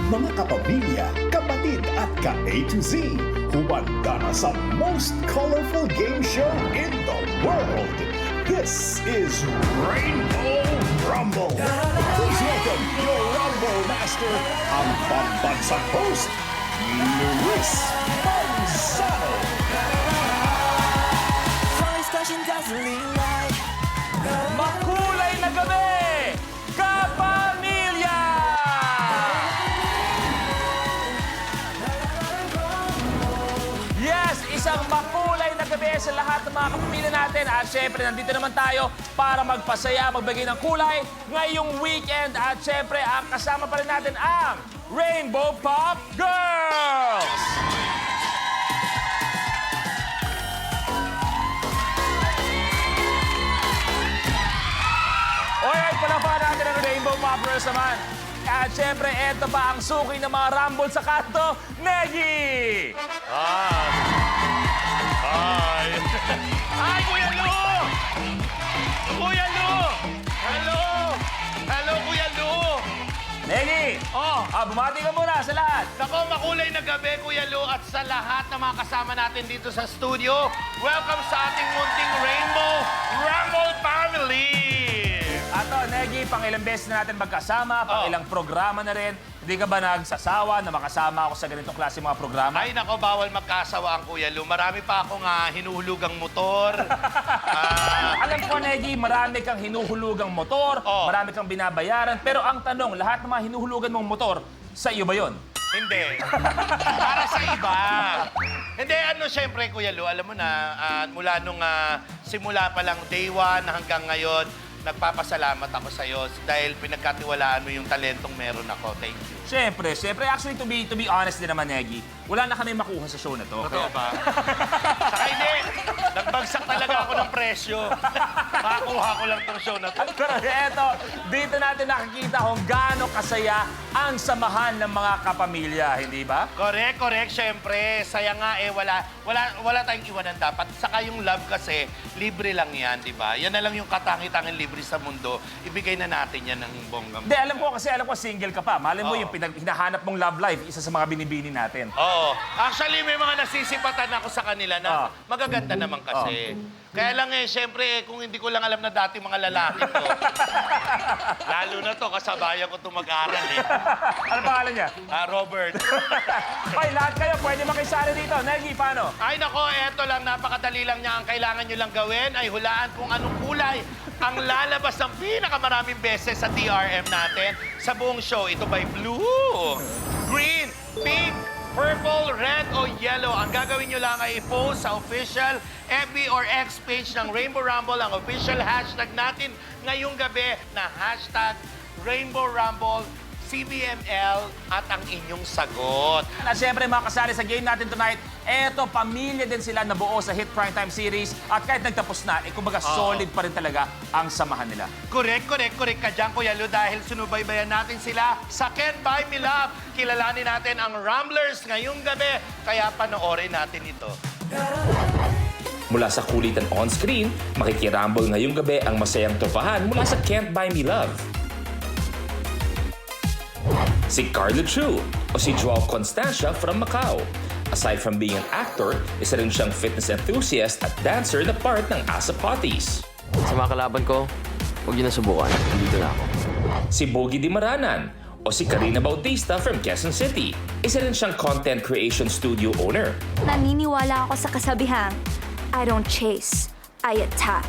Mga kapamilya, kapatid at ka-A to Z, humanda na sa most colorful game show in the world. This is Rainbow Rumble. Please welcome your Rumble Master, ang pambansang host, Luis Manzano. Makulay na gabi, kapamilya! Yes, isang makulay na gabi sa lahat ng mga kapamilya natin. At syempre, nandito naman tayo para magpasaya, magbigay ng kulay ngayong weekend. At syempre, ang kasama pa rin natin ang Rainbow Pop Girls! Alright, palapahan natin ang Rainbow Poppers naman. At syempre, eto pa ang suki ng mga rumble sa kanto, Negi! Hi! Hi, Kuya Lu! Kuya Lu! Hello! Hello, Kuya Lu! Negi! Oh, Bumati ka muna sa lahat. nako, makulay na gabi, Kuya Lu, at sa lahat ng mga kasama natin dito sa studio, welcome sa ating munting Rainbow Rumble Family! Ato, Negi, pang ilang beses na natin magkasama, pang ilang programa na rin. Hindi ka ba nagsasawa na makasama ako sa ganitong klase mga programa? Ay, nako, bawal magkasawa ang Kuya Lu. Marami pa akong hinuhulugang motor. Alam ko, Negi, marami kang hinuhulugang motor, Oh. marami kang binabayaran, pero ang tanong, lahat ng mga hinuhulugan mong motor, sa iyo ba yon? Hindi. Para sa iba. Hindi, syempre, Kuya Lu, alam mo na, mula nung simula pa lang day one hanggang ngayon, nagpapasalamat ako sa'yo dahil pinagkatiwalaan mo yung talentong meron ako. Thank you. Siyempre. Actually, to be honest din naman, Negi, wala na kami makuha sa show na to. Totoo ba? Saka hindi, nagbagsak talaga ako ng presyo. Makakuha ko lang tong show na to. Pero eto, dito natin nakikita kung gaano kasaya ang samahan ng mga kapamilya, hindi ba? Correct. Siyempre, saya nga wala tayong iwanan dapat. Saka yung love kasi, libre lang yan, di ba? Yan na lang yung katangi-tanging libre sa mundo. Ibigay na natin yan ng bonggang. Hindi, alam ko single ka pa. Malay mo Oo. yung hinahanap mong love life, isa sa mga binibini natin. Oo. Actually, may mga nasisipatan ako sa kanila na magaganda naman kasi. Kaya lang siyempre, kung hindi ko lang alam na dati mga lalaki to, lalo na to, kasabayan ko to mag-aral Ano pangalan niya? Robert. Ay, lahat kayo, pwede makisali dito. Negi, paano? Ay nako, eto lang, napakadali lang niya. Ang kailangan nyo lang gawin ay hulaan kung anong kulay ang lalabas ng pinakamaraming beses sa DRM natin sa buong show. Ito ba'y blue, green, pink, purple, red, o yellow. Ang gagawin nyo lang ay i-post sa official FB or X page ng Rainbow Rumble, ang official hashtag natin ngayong gabi na hashtag Rainbow Rumble CBML at ang inyong sagot. At syempre, mga kasali sa game natin tonight, eto, pamilya din sila na buo sa hit primetime series. At kahit nagtapos na, kumbaga solid pa rin talaga ang samahan nila. Correct ka dyan, Kuya Lu, dahil sinubaybayan natin sila sa Can't Buy Me Love. Kilalanin natin ang Ramblers ngayong gabi, kaya panoorin natin ito. Mula sa kulitan on-screen, makikirambol ngayong gabi ang masayang tropahan mula sa Can't Buy Me Love. Si Carlo Chu o si Joao Constancia from Macau. Aside from being an actor, isa rin siyang fitness enthusiast at dancer na part ng Asa Potties. Sa mga kalaban ko, huwag niyo na subukan. Nandito na ako. Si Bogie Di Maranan o si Karina Bautista from Quezon City. Isa rin siyang content creation studio owner. Naniniwala ako sa kasabihang, I don't chase, I attack.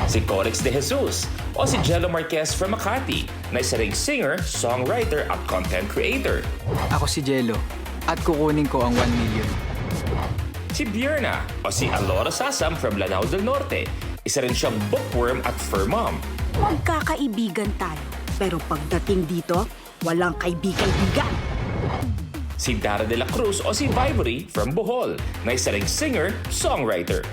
Si Corex De Jesus o si Jello Marquez from Makati na isa ring singer, songwriter at content creator. Ako si Jello at kukunin ko ang 1 million. Si Bierna o si Alora Sasam from Lanao del Norte. Isa rin siyang bookworm at fur mom. Magkakaibigan tayo, pero pagdating dito, walang kaibigan. Si Dara de la Cruz o si Vivory from Bohol na isa ring singer, songwriter.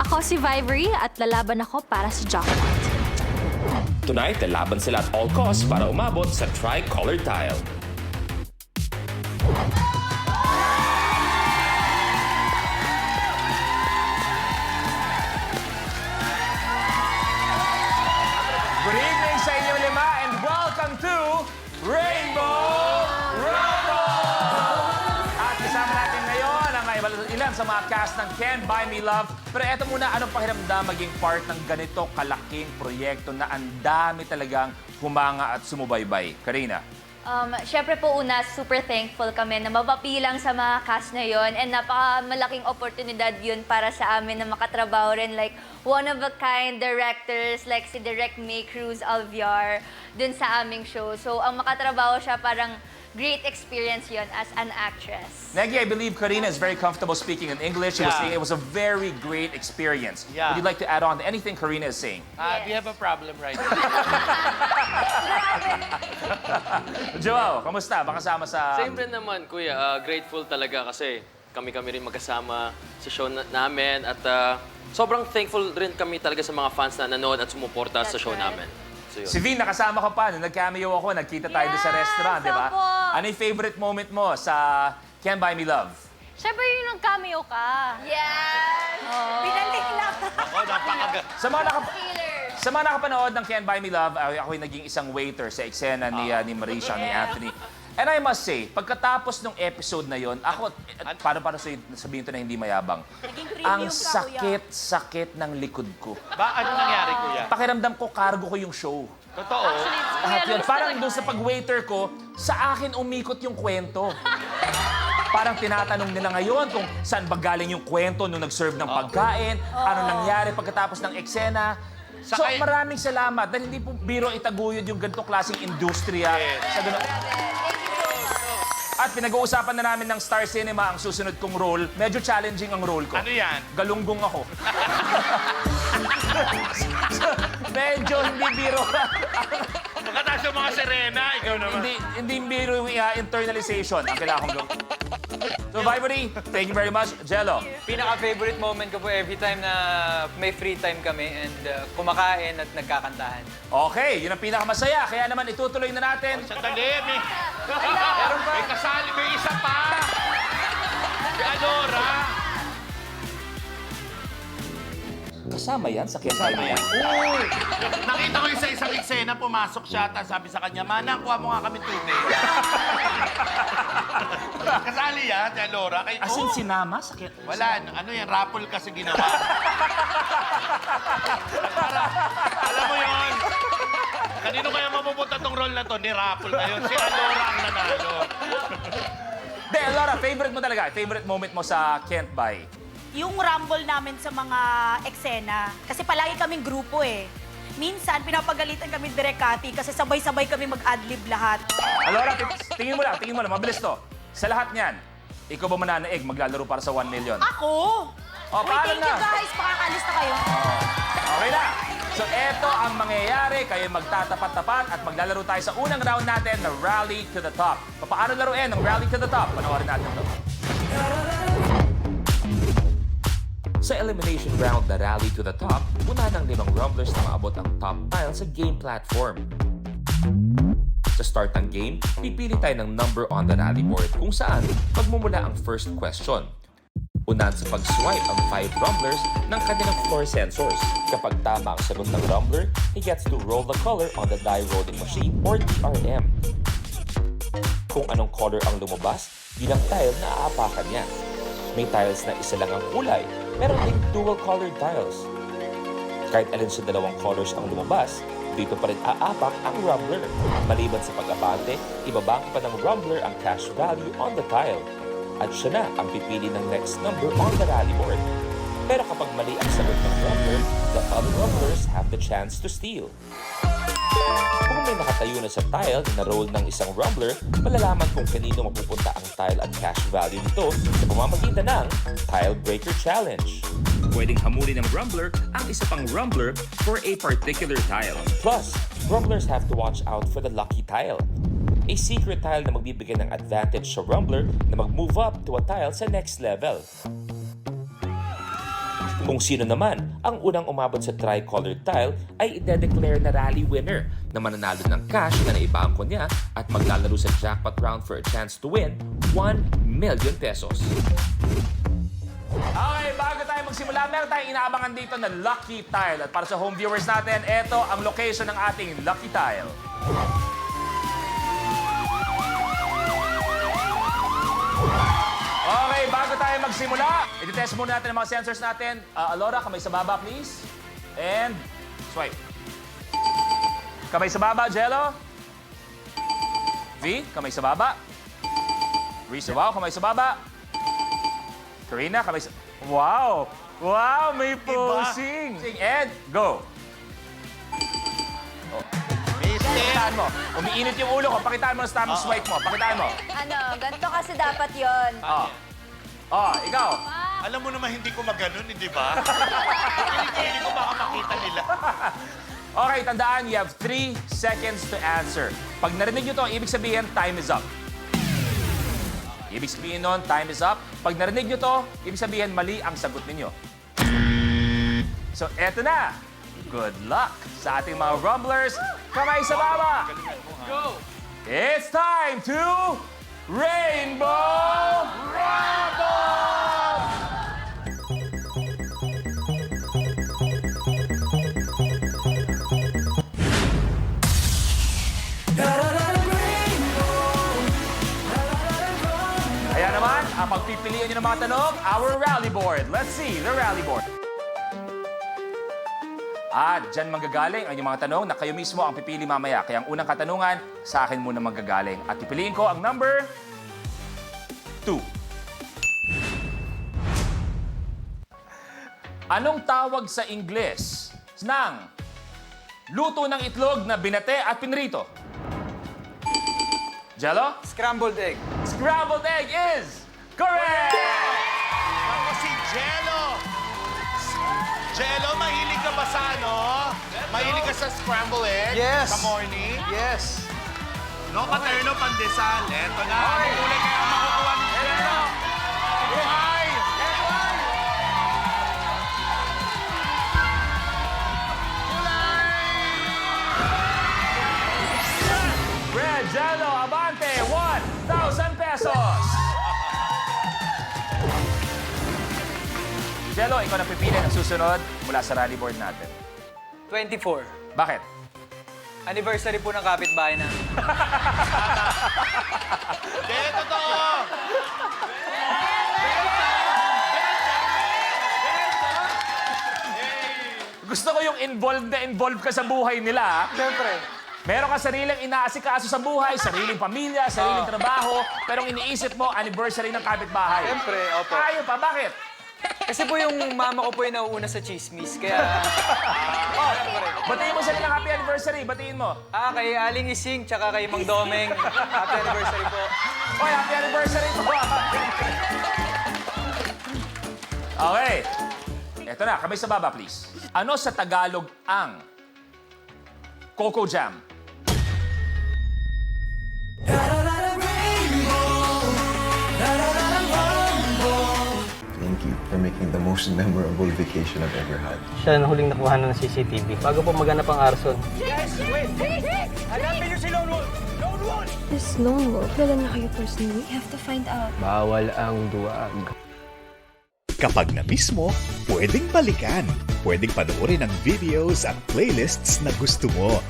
Ako si Vivory at lalaban ako para sa jackpot. Tonight, lalaban sila at all costs para umabot sa tricolor tile. Good evening sa inyo lima and welcome to yan sa mga cast ng Can't Buy Me Love. Pero eto muna, anong pakiramdam maging part ng ganito kalaking proyekto na ang dami talagang humanga at sumubaybay? Karina? Siyempre po una, super thankful kami na mapapilang sa mga cast na yon and napakamalaking oportunidad yun para sa amin na makatrabaho rin like one-of-a-kind directors like si Direk May Cruz Alviar dun sa aming show. So ang makatrabaho siya parang great experience yon as an actress. Negi, I believe Karina is very comfortable speaking in English. She was Yeah. saying it was a very great experience. Yeah. Would you like to add on to anything Karina is saying? Do you have a problem right now? Joao, kamusta? Baka sama sa... Same rin naman, Kuya. Grateful talaga kasi kami-kami rin magkasama sa show namin. At sobrang thankful rin kami talaga sa mga fans na nanood at sumuporta sa That's show right. namin. So, yun. Si Vin, nakasama ka pa. Nung nag-cameo ako, nagkita tayo doon sa Yes, restaurant, di ba? opo. Ano yung favorite moment mo sa Can't Buy Me Love? Siyempre yung nag-cameo ka. Yes! Pinanting lang. Ako, napakaga. Sa mga nakapanood ng Can't Buy Me Love, ako'y naging isang waiter sa eksena ni Marisha, ni Anthony. And I must say, pagkatapos ng episode na yon, ako, para sabihin to na hindi mayabang, ang sakit ng likod ko. Ba, ano nangyari, Kuya? Pakiramdam ko, cargo ko yung show. Totoo? Lahat yun. Parang doon sa pag-waiter ko, sa akin umikot yung kwento. Parang tinatanong nila ngayon kung saan ba galing yung kwento nung nag-serve ng pagkain, ano nangyari pagkatapos ng eksena. So Saka- maraming salamat dahil hindi po biro itaguyod yung ganitong klaseng industriya. Sa At pinag-uusapan na namin ng Star Cinema ang susunod kong role. Medyo challenging ang role ko. Ano yan? Galunggong ako. Medyo hindi biro. Pagkatapos yung mga Serena, ikaw naman. hindi biro yung internalization ang kailangan kong gawin. So, Vibery, thank you very much. Jello. Pinaka-favorite moment ko po every time na may free time kami and kumakain at nagkakantahan. Okay, yun ang pinakamasaya. Kaya naman itutuloy na natin. Sandali, may kasali, may isa pa. Si Alora. Kasama yan sa Kasama yan. Uy! Nakita ko yung sa isang eksena, pumasok siya, tapos sabi sa kanya, Manang, kuha mo nga kami tubig. Kasali yan, si Alora. Kay, As in, sinama sa Wala, ano yan, raffle kasi ginawa. Alam mo yun, kanino kaya mapupunta tong role na to? Ni raffle na yun. Si Alora ang nanalo. De, Laura, favorite mo talaga. Favorite moment mo sa Can't Buy. Yung rumble namin sa mga eksena, kasi palagi kaming grupo eh. Minsan, pinapagalitan kami Direk Cathy kasi sabay-sabay kami mag-adlib lahat. Alora, tingin mo lang. Mabilis to. Sa lahat niyan, ikaw ba mananaig maglalaro para sa 1 million? Ako! Oh, Uy, paalam thank you na. guys! Makakalis na kayo. Okay na. So, eto ang mangyayari. Kayo magtatapat-tapat at maglalaro tayo sa unang round natin na Rally to the Top. Paano laruin ang Rally to the Top? Panoorin natin ito. Sa elimination round na Rally to the Top, una ng 5 rumblers na maabot ang top tile sa game platform. Sa start ng game, pipili tayo ng number on the rally board kung saan magmumula ang first question. Unahan sa pag-swipe ang 5 rumblers ng kanilang floor sensors. Kapag tama ang sagot ng rumbler, he gets to roll the color on the die rolling machine or DRM. Kung anong color ang lumabas, yun ang tile na aapakan niya. May tiles na isa lang ang kulay, meron ding dual-colored tiles. Kahit alin sa dalawang colors ang lumabas, dito pa rin aapak ang rumbler. Maliban sa pag-abante, ibabangka pa ng rumbler ang cash value on the tile. At siya na ang pipili ng next number on the rally board. Pero kapag mali ang sagot ng rumbler, the other rumblers have the chance to steal. Kung may nakatayo na sa tile na roll ng isang rumbler, malalaman kung kanino mapupunta ang tile at cash value nito sa pamamagitan ng Tile Breaker Challenge. Pwedeng hamulin ng rumbler ang isa pang rumbler for a particular tile. Plus, rumblers have to watch out for the lucky tile. A secret tile na magbibigay ng advantage sa rumbler na mag-move up to a tile sa next level. Kung sino naman ang unang umabot sa tri-colored tile ay ide-declare na rally winner na mananalo ng cash na naibangko niya at maglalaro sa jackpot round for a chance to win 1 million pesos. Okay, bago tayo magsimula, meron tayong inaabangan dito na Lucky Tile. At para sa home viewers natin, ito ang location ng ating Lucky Tile. Okay, bago tayo magsimula. I-test muna natin ang mga sensors natin. Alora, kamay sa baba, please. And swipe. Kamay sa baba, Jello. V, kamay sa baba. Reese, wow, kamay sa baba. Karina, kamay sa... Wow! Wow, may posing! Ed, go! Pakitaan mo. Umiinit yung ulo ko. Pakitaan mo sa tamang swipe mo. Pakitaan mo. Ganito kasi dapat yon. Ikaw. Alam mo naman hindi ko maganon, hindi ba? Hindi ko baka makita nila. Okay, tandaan, you have 3 seconds to answer. Pag narinig nyo to, ibig sabihin, time is up. Ibig sabihin nun, time is up. Pag narinig nyo to, ibig sabihin, mali ang sagot ninyo. So, eto na. Good luck sa ating mga rumblers. Kamay sa baba. Go! It's time to Rainbow Rumble! Ayan naman, ang pagpipilian nyo ng mga tanong, our rally board. Let's see the rally board. At dyan manggagaling ang inyong mga tanong na kayo mismo ang pipili mamaya. Kaya ang unang katanungan, sa akin muna manggagaling. At pipiliin ko ang number 2. Anong tawag sa Ingles ng luto ng itlog na binate at pinrito? Jello? Scrambled egg. Scrambled egg is correct! Ako si Jello. Jello, mahilig ka ba sa ano? Mahilig ka sa scrambled egg? Yes. Sa morning? Yes. No, paterno, pandesal. Eto na. Ang kulay kaya ang makukuha ni Jello. Buhay! Red Jello Abante, 1,000 pesos! Jello, ikaw na pipili ng susunod mula sa rally board natin. 24. Bakit? Anniversary po ng kapitbahay namin. Hindi, totoo! Gusto ko yung involved ka sa buhay nila. Ha? Siyempre. Meron ka sariling inaasikaso sa buhay, sariling pamilya, sariling trabaho, pero ang iniisip mo, anniversary ng kapitbahay. Siyempre, opo. Ayaw pa, bakit? Kasi po yung mama ko po yung nauuna sa chismis, kaya... Batiin mo sila ng happy anniversary, batiin mo. Kay Aling Ising, tsaka kay Mang Domeng. Happy anniversary po. Oy, happy anniversary po. Okay. Eto na, kamay sa baba, please. Ano sa Tagalog ang Coco Jam? Thank you for making the most memorable vacation I've ever had. Siya na huling nakuha ng CCTV bago po maganap ang arson. This Lone Wolf, kilala niya kayo personally. We have to find out. Bawal ang duwag. Kapag na-miss mo, pwedeng balikan. Pwedeng panoorin ang videos at playlists na gusto mo.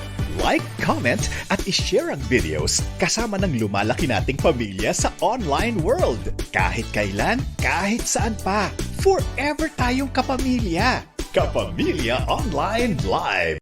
Like, comment, at ishare ang videos kasama ng lumalaki nating pamilya sa online world. Kahit kailan, kahit saan pa. Forever tayong kapamilya. Kapamilya Online Live.